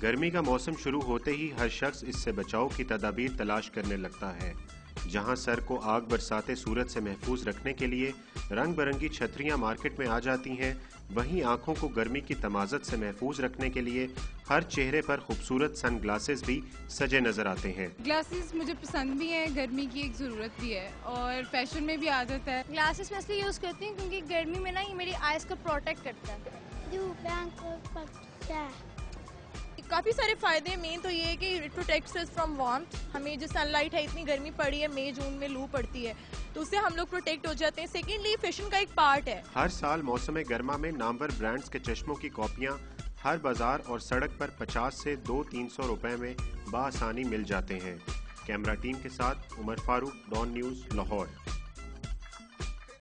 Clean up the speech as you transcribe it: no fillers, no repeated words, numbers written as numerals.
गर्मी का मौसम शुरू होते ही हर शख्स इससे बचाव की तदाबीर तलाश करने लगता है। जहां सर को आग बरसाते सूरज से महफूज रखने के लिए रंग बिरंगी छतरियां मार्केट में आ जाती हैं, वहीं आंखों को गर्मी की तमाज़त से महफूज रखने के लिए हर चेहरे पर खूबसूरत सन ग्लासेस भी सजे नजर आते हैं। ग्लासेस मुझे पसंद भी है, गर्मी की एक ज़रूरत भी है और फैशन में भी आदत है। ग्लासेस मैं इसलिए यूज़ करती हूँ क्योंकि गर्मी में ना ये मेरी आइज़ को प्रोटेक्ट करता है। काफ़ी सारे फ़ायदे। मेन तो ये है कि it protects us from warmth. हमें जो सनलाइट है, इतनी गर्मी पड़ी है, मई जून में लू पड़ती है, तो उससे हम लोग प्रोटेक्ट हो जाते हैं। सेकेंडली फैशन का एक पार्ट है। हर साल मौसम गर्मा में नामवर ब्रांड्स के चश्मों की कॉपियां हर बाजार और सड़क पर 50 से 200-300 रुपए में बासानी मिल जाते हैं। कैमरा टीम के साथ उमर फारूक, डॉन न्यूज़, लाहौर।